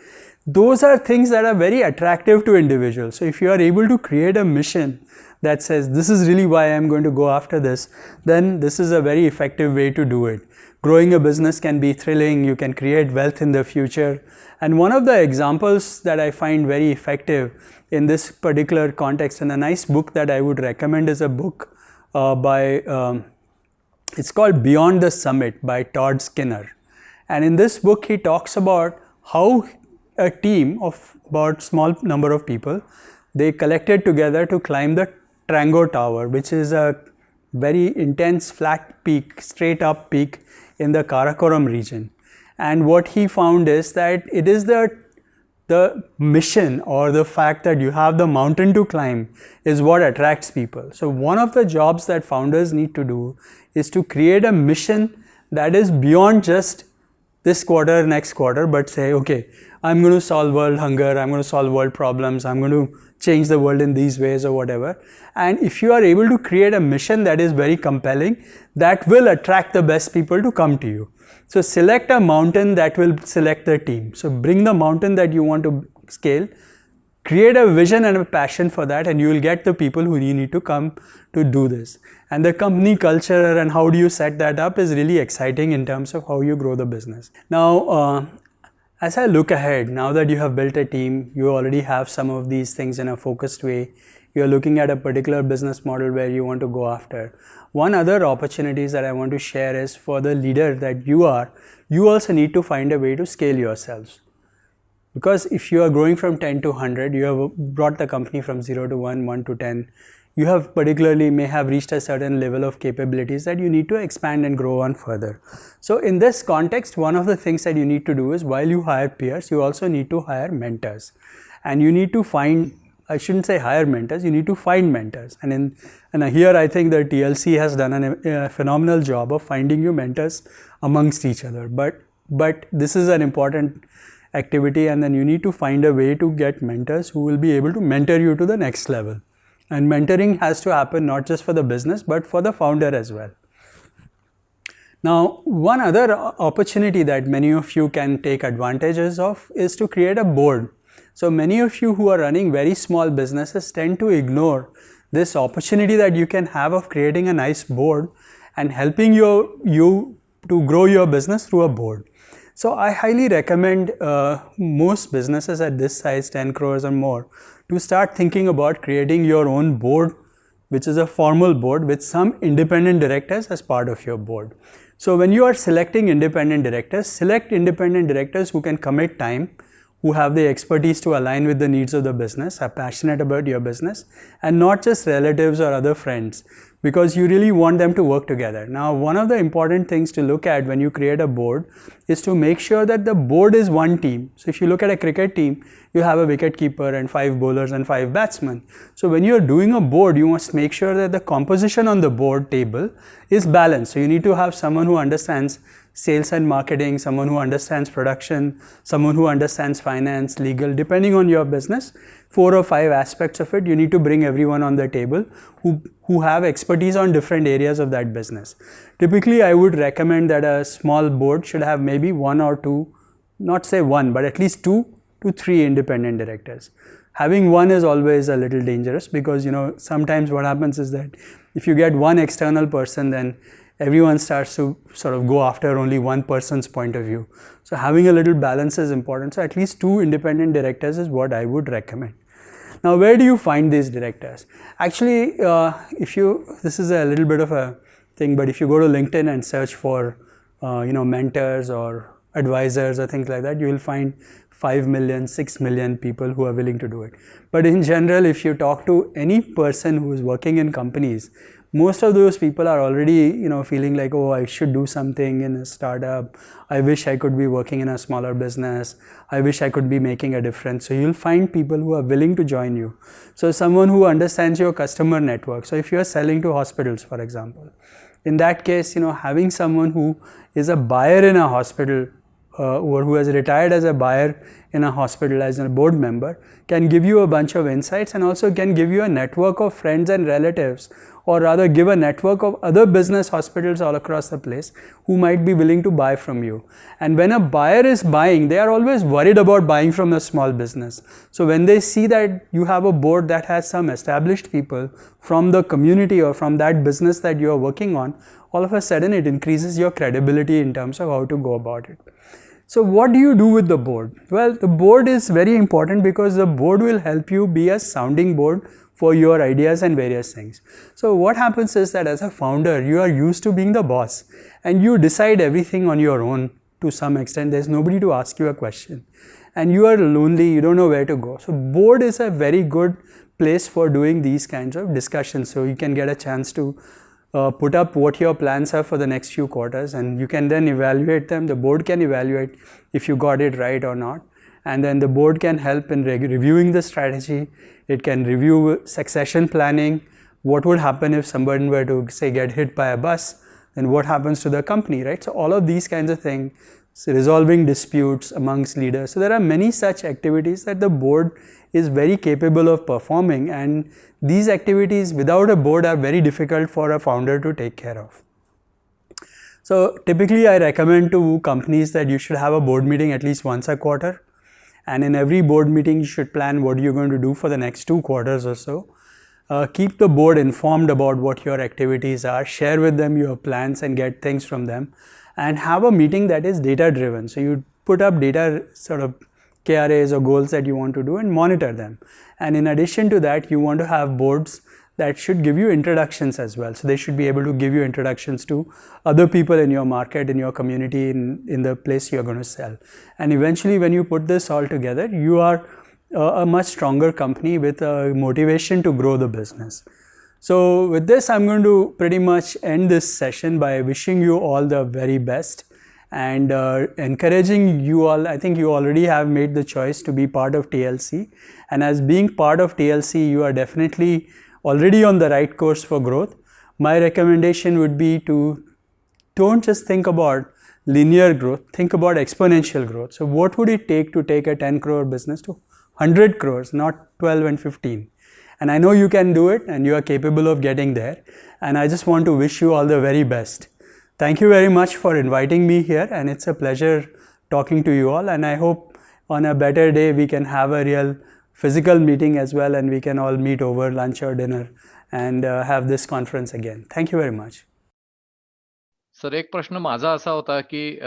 Those are things that are very attractive to individuals. So if you are able to create a mission that says, this is really why I'm going to go after this, then this is a very effective way to do it. Growing a business can be thrilling. You can create wealth in the future. And one of the examples that I find very effective in this particular context, and a nice book that I would recommend, is a book it's called Beyond the Summit by Todd Skinner. And in this book, he talks about how a team of about small number of people, they collected together to climb the Trango Tower, which is a very intense flat peak, straight up peak in the Karakoram region. And what he found is that it is the mission, or the fact that you have the mountain to climb, is what attracts people. So one of the jobs that founders need to do is to create a mission that is beyond just this quarter, next quarter, but say, okay, I'm going to solve world hunger, I'm going to solve world problems, I'm going to change the world in these ways or whatever. And if you are able to create a mission that is very compelling, that will attract the best people to come to you. So select a mountain that will select the team. So bring the mountain that you want to scale, create a vision and a passion for that, and you will get the people who you need to come to do this. And the company culture and how do you set that up is really exciting in terms of how you grow the business. Now, as I look ahead, now that you have built a team, you already have some of these things in a focused way, you're looking at a particular business model where you want to go after. One other opportunities that I want to share is, for the leader that you are, you also need to find a way to scale yourselves. Because if you are growing from 10 to 100, you have brought the company from 0 to 1, 1 to 10, you have particularly may have reached a certain level of capabilities that you need to expand and grow on further. So in this context, one of the things that you need to do is, while you hire peers, you also need to hire mentors. And you need to find, I shouldn't say hire mentors, you need to find mentors. And here I think the TLC has done a phenomenal job of finding you mentors amongst each other. But this is an important activity, and then you need to find a way to get mentors who will be able to mentor you to the next level. And mentoring has to happen not just for the business, but for the founder as well. Now, one other opportunity that many of you can take advantages of is to create a board. So many of you who are running very small businesses tend to ignore this opportunity that you can have of creating a nice board and helping you to grow your business through a board. So I highly recommend most businesses at this size, 10 crores or more, to start thinking about creating your own board, which is a formal board with some independent directors as part of your board. So when you are selecting independent directors, select independent directors who can commit time, who have the expertise to align with the needs of the business, are passionate about your business, and not just relatives or other friends, because you really want them to work together. Now, one of the important things to look at when you create a board is to make sure that the board is one team. So if you look at a cricket team, you have a wicket keeper and 5 bowlers and 5 batsmen. So when you're doing a board, you must make sure that the composition on the board table is balanced. So you need to have someone who understands sales and marketing, someone who understands production, someone who understands finance, legal, depending on your business, 4 or 5 aspects of it, you need to bring everyone on the table who have expertise on different areas of that business. Typically, I would recommend that a small board should have maybe 1 or 2, not say 1, but at least 2 to 3 independent directors. Having 1 is always a little dangerous because, sometimes what happens is that if you get 1 external person, then everyone starts to sort of go after only one person's point of view. So having a little balance is important. So at least 2 independent directors is what I would recommend. Now, where do you find these directors? Actually, this is a little bit of a thing, but if you go to LinkedIn and search for, mentors or advisors or things like that, you will find 5 million, 6 million people who are willing to do it. But in general, if you talk to any person who is working in companies, most of those people are already, feeling like, oh, I should do something in a startup. I wish I could be working in a smaller business. I wish I could be making a difference. So you'll find people who are willing to join you. So someone who understands your customer network. So if you're selling to hospitals, for example, in that case, having someone who is a buyer in a hospital or who has retired as a buyer in a hospital as a board member can give you a bunch of insights and also can give you a network of friends and relatives, or rather give a network of other business hospitals all across the place who might be willing to buy from you. And when a buyer is buying, they are always worried about buying from a small business. So when they see that you have a board that has some established people from the community or from that business that you are working on, all of a sudden it increases your credibility in terms of how to go about it. So what do you do with the board? Well, the board is very important because the board will help you be a sounding board for your ideas and various things. So what happens is that as a founder, you are used to being the boss and you decide everything on your own to some extent. There's nobody to ask you a question and you are lonely, you don't know where to go. So board is a very good place for doing these kinds of discussions. So you can get a chance to put up what your plans are for the next few quarters and you can then evaluate them. The board can evaluate if you got it right or not. And then the board can help in reviewing the strategy. It can review succession planning. What would happen if someone were to, say, get hit by a bus? Then what happens to the company, right? So all of these kinds of things, so resolving disputes amongst leaders. So there are many such activities that the board is very capable of performing, and these activities without a board are very difficult for a founder to take care of. So typically I recommend to companies that you should have a board meeting at least once a quarter. And in every board meeting, you should plan what you're going to do for the next 2 quarters or so. Keep the board informed about what your activities are, share with them your plans and get things from them, and have a meeting that is data driven. So you put up data sort of KRAs or goals that you want to do and monitor them. And in addition to that, you want to have boards that should give you introductions as well. So they should be able to give you introductions to other people in your market, in your community, in the place you're going to sell. And eventually when you put this all together, you are a much stronger company with a motivation to grow the business. So with this, I'm going to pretty much end this session by wishing you all the very best and encouraging you all. I think you already have made the choice to be part of TLC. And as being part of TLC, you are definitely already on the right course for growth. My recommendation would be to don't just think about linear growth, think about exponential growth. So what would it take to take a 10 crore business to 100 crores, not 12 and 15? And I know you can do it and you are capable of getting there. And I just want to wish you all the very best. Thank you very much for inviting me here, and it's a pleasure talking to you all. And I hope on a better day we can have a real physical meeting as well, and we can all meet over lunch or dinner and have this conference again. Thank you very much.
Sir एक प्रश्न माझा असा होता की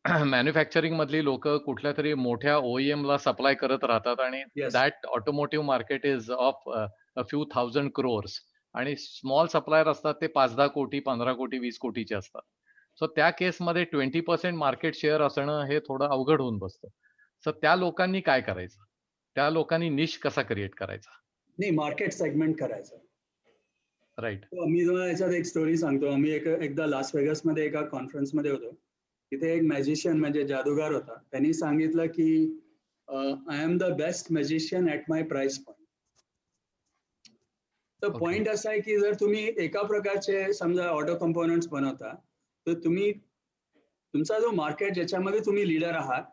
manufacturing मधली लोक कुठल्या तरी मोठ्या OEM ला सप्लाय करत राहतात आणि
Yes.
That automotive market is of a few thousand crores आणि स्मॉल सप्लायर असतात ते 5-10 कोटी 15 कोटी 20 कोटीचे असतात. सो त्या केसमध्ये 20% मार्केट शेअर असणं हे थोडं अवघड होऊन बसतं. सो त्या लोकांनी काय करायचं? त्या लोकांनी निश कसा क्रिएट करायचा?
नाही, मार्केट सेगमेंट करायचं.
राईट.
मी तुम्हाला याच्यात एक स्टोरी सांगतो. आम्ही एकदा लास व्हेगासमध्ये एका कॉन्फरन्समध्ये होतो. तिथे एक मॅजिशियन म्हणजे जादूगार होता. त्यांनी सांगितलं की I am the best magician at my price point. तर पॉईंट असा आहे की जर तुम्ही एका प्रकारचे समजा ऑटो कंपोनंट्स बनवता तर तुम्ही तुमचा जो मार्केट ज्याच्यामध्ये तुम्ही लीडर आहात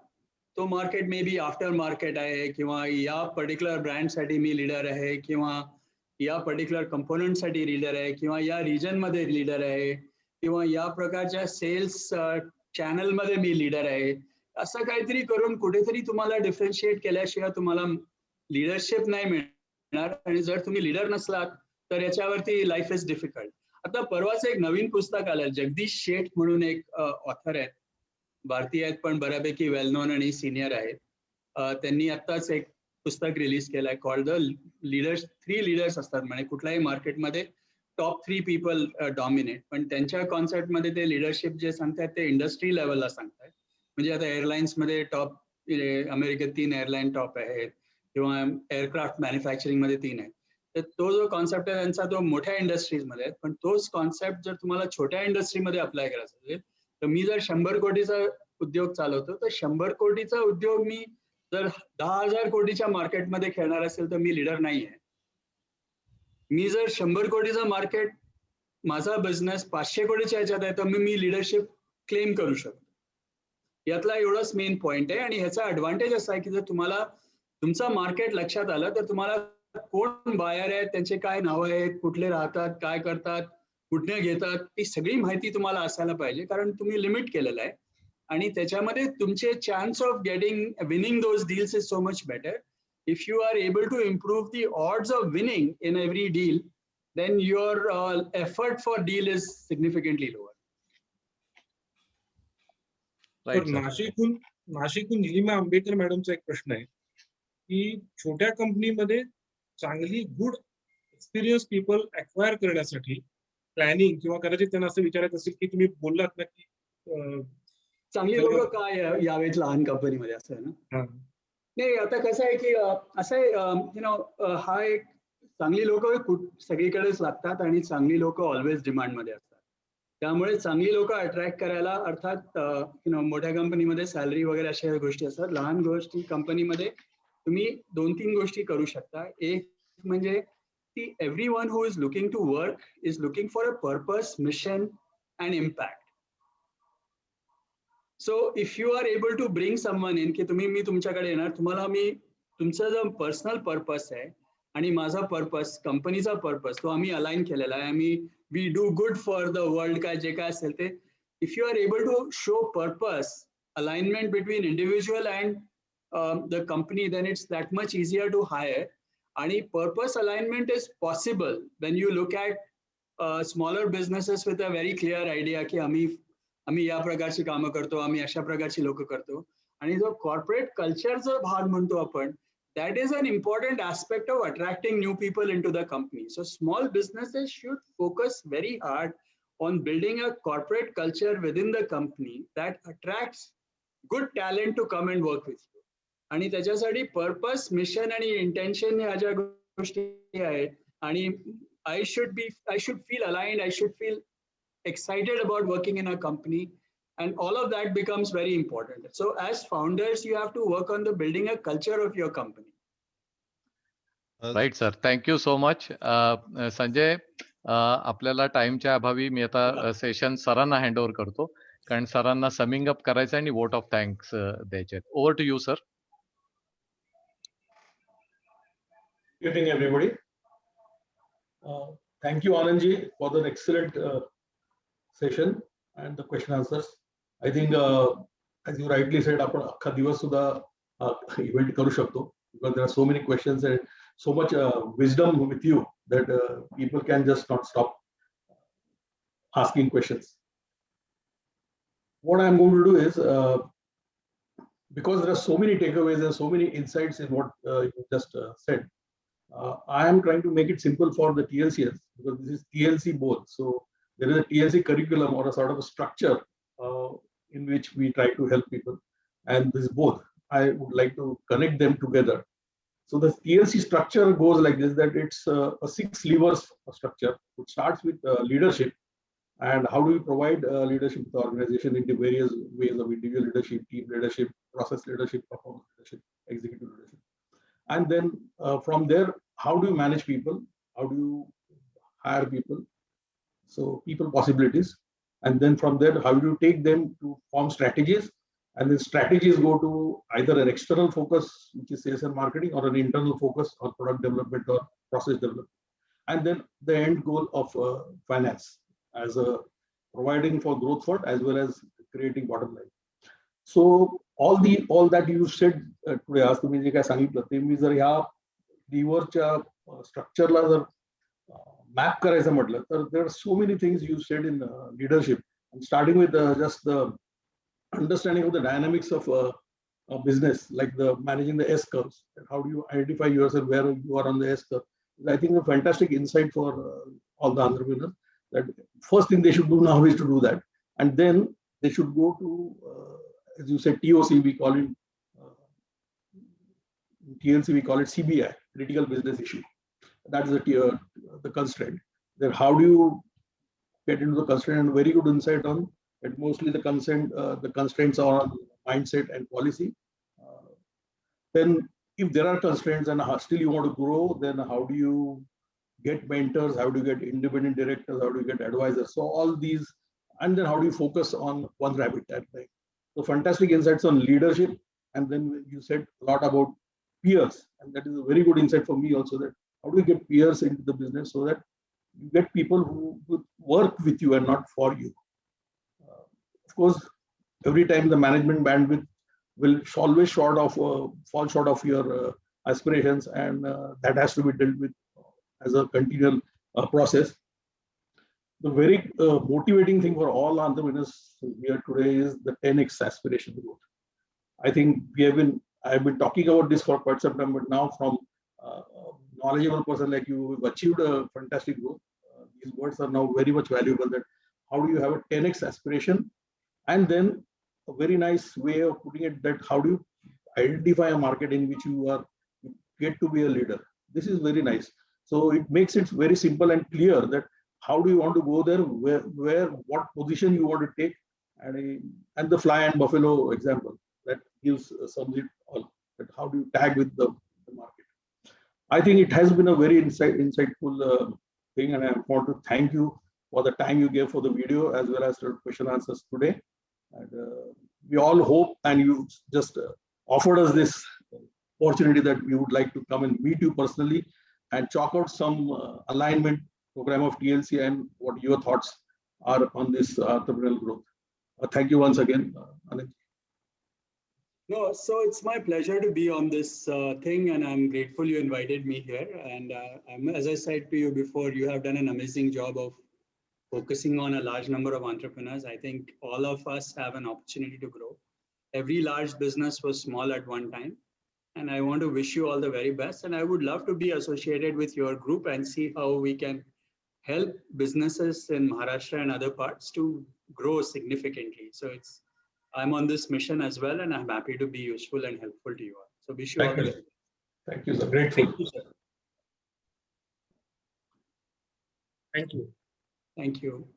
तो market may be after market आहे किंवा या पर्टिक्युलर ब्रँडसाठी मी लीडर आहे किंवा या पर्टिक्युलर कंपोनंटसाठी लीडर आहे किंवा या रिजनमध्ये लीडर आहे किंवा या प्रकारच्या सेल्स चॅनलमध्ये मी लीडर आहे, असं काहीतरी करून कुठेतरी तुम्हाला डिफरन्शिएट केल्याशिवाय तुम्हाला लीडरशिप नाही मिळणार आणि जर तुम्ही लीडर नसलात तर याच्यावरती लाईफ इज डिफिकल्ट. आता परवाच एक नवीन पुस्तक आलं, जगदीश शेठ म्हणून एक ऑथर आहेत, भारतीय आहेत पण बऱ्यापैकी वेल नोन आणि सिनियर आहेत. त्यांनी आत्ताच एक पुस्तक रिलीज केलंय कॉल्ड द लीडर्स. 3 लीडर्स असतात म्हणजे कुठल्याही मार्केटमध्ये टॉप 3 पीपल डॉमिनेट, पण त्यांच्या कॉन्सेप्टमध्ये ते लिडरशिप जे सांगतात ते इंडस्ट्री लेवलला सांगतात. म्हणजे आता एअरलाईन्समध्ये टॉप अमेरिकेत 3 एअरलाईन टॉप आहेत किंवा एअरक्राफ्ट मॅन्युफॅक्चरिंगमध्ये 3 आहेत. तर तो जो कॉन्सेप्ट आहे त्यांचा तो मोठ्या इंडस्ट्रीजमध्ये आहे, पण तोच कॉन्सेप्ट जर तुम्हाला छोट्या इंडस्ट्रीमध्ये अप्लाय करायचा असेल तर मी जर 100 कोटीचा उद्योग चालवतो तर 100 कोटीचा उद्योग मी जर 10,000 कोटीच्या मार्केटमध्ये खेळणार असेल तर मी लीडर नाही आहे. मी जर 100 कोटीचा मार्केट माझा बिझनेस 500 कोटीच्या ह्याच्यात आहे तर मी लीडरशिप क्लेम करू शकतो. यातला एवढाच मेन पॉइंट आहे आणि ह्याचा ऍडव्हान्टेज असा आहे की जर तुम्हाला तुमचा मार्केट लक्षात आलं तर तुम्हाला कोण बायर आहेत, त्यांचे काय नावं आहेत, कुठले राहतात, काय करतात, कुठने घेतात, ती सगळी माहिती तुम्हाला असायला पाहिजे कारण तुम्ही लिमिट केलेलं आहे आणि त्याच्यामध्ये तुमचे chance of winning those deals is so much better. If you are able to improve the odds of winning in every deal, then your effort for deal is significantly lower.
तर नाशिकहून निलिमा आंबेकर मॅडमचा एक प्रश्न आहे की छोट्या कंपनीमध्ये चांगली गुड एक्सपिरियन्स पीपल अक्वायर करण्यासाठी planning किंवा कदाचित त्यांना असं विचारायचं असेल की तुम्ही बोललात ना की
चांगली लोक काय यावेत लहान कंपनीमध्ये, असं आहे ना? नाही, आता कसं आहे की असं आहे हा एक चांगली लोक सगळीकडेच लागतात आणि चांगली लोक ऑलवेज डिमांडमध्ये असतात. त्यामुळे चांगली लोक अट्रॅक्ट करायला अर्थात मोठ्या कंपनीमध्ये सॅलरी वगैरे अशा गोष्टी असतात. लहान गोष्टी कंपनीमध्ये तुम्ही 2-3 गोष्टी करू शकता. एक म्हणजे की everyone who is looking to work is looking for a purpose, mission and impact. So if you are able to bring someone in की मी तुमच्याकडे येणार, तुम्हाला मी तुमचा जो पर्सनल पर्पस आहे आणि माझा पर्पस, कंपनीचा पर्पस, तो आम्ही अलाइन केलेला आहे. We do good for the world, काय जे काय असेल ते. If you are able to show purpose, alignment between individual and the company, then it's that much easier to hire. आणि purpose alignment is possible when you look at smaller businesses with a very clear idea की आम्ही या प्रकारची कामं करतो, आम्ही अशा प्रकारची लोक करतो. आणि जो कॉर्पोरेट कल्चरचा भाग म्हणतो आपण, that is an important aspect of attracting new people into the company. So small businesses should focus very hard on building a corporate culture within the company that attracts good talent to come and work with you. आणि त्याच्यासाठी purpose, mission आणि intention ह्या ज्या गोष्टी आहेत आणि I should feel aligned, I should feel excited about working in a company, and all of that becomes very important. So as founders you have to work on the building a culture of your company.
Right sir, thank you so much. Sanjay, आपल्याला टाइमच्या अभावी मी आता session सरांना hand over करतो कारण सरांना summing up करायचं आणि वोट ऑफ थँक्स द्यायचे. Over to you sir.
Good evening, everybody. Thank you, Anandji, for the excellent session and the question answers. I think, as you rightly said, आपण अख्खा दिवस सुद्धा इव्हेंट करू शकतो because there are so many questions and so much wisdom with you that people can just not stop asking questions. What I'm going to do is, because there are so many takeaways and so many insights in what you just said, I am trying to make it simple for the TLCs, because this is TLC both. So there is a TLC curriculum or a sort of a structure in which we try to help people. And this both, I would like to connect them together. So the TLC structure goes like this, that it's a 6 levers structure, which starts with leadership. And how do we provide leadership to the organization into various ways of individual leadership, team leadership, process leadership, performance leadership, executive leadership. And then from there, how do you manage people? How do you hire people? So people possibilities. And then from there, how do you take them to form strategies? And then strategies go to either an external focus, which is sales and marketing, or an internal focus on product development or process development. And then the end goal of finance as a providing for growth fund as well as creating bottom line. So all that you said today, आज तुम्ही जे काय सांगितलं ते मी जर ह्या लीव्हरच्या स्ट्रक्चरला जर map करायचं म्हटलं तर there are so many things you said in leadership, and starting with just the understanding of the dynamics of a business, like the managing the S curves. How do you identify yourself where you are on the S curve? I think a fantastic insight for all the entrepreneurs. That first thing they should do now is to do that, and then they should go to, as you said, TOC. We call it TLC. We call it CBI, critical business issue. That is the constraint. Then how do you get into the constraint? And very good insight on it. Mostly the constraints are on mindset and policy. Then if there are constraints and still you want to grow, then how do you get mentors? How do you get independent directors? How do you get advisors? So all these, and then how do you focus on one rabbit at a time? So fantastic insights on leadership. And then you said a lot about peers, and that is a very good insight for me also, that how do you get peers into the business so that you get people who would work with you and not for you. Of course, every time the management bandwidth will always fall short of your aspirations, and that has to be dealt with as a continual process. The very motivating thing for all entrepreneurs here today is the 10x aspiration growth. I think I've been talking about this for quite some time, but now from a knowledgeable person like you, we've achieved a fantastic growth. These words are now very much valuable, that how do you have a 10x aspiration? And then a very nice way of putting it, that how do you identify a market in which you get to be a leader? This is very nice. So it makes it very simple and clear that how do you want to go there, what position you want to take, and the fly and buffalo example that gives sums it all. That how do you tag with the market? I think it has been a very insightful thing, and I want to thank you for the time you gave for the video as well as the question answers today. And we all hope, and you just offered us this opportunity, that we would like to come and meet you personally and chalk out some alignment program of TLC and what your thoughts are on this entrepreneurial growth. Thank you once again, Anand.
No, so it's my pleasure to be on this thing, and I'm grateful you invited me here. And as I said to you before, you have done an amazing job of focusing on a large number of entrepreneurs. I think all of us have an opportunity to grow. Every large business was small at one time. And I want to wish you all the very best. And I would love to be associated with your group and see how we can help businesses in Maharashtra and other parts to grow significantly. So I'm on this mission as well, and I'm happy to be useful and helpful to you all. So wish you all the best.
Thank you, sir. Grateful.
Thank you, sir.
Thank you.
Thank you.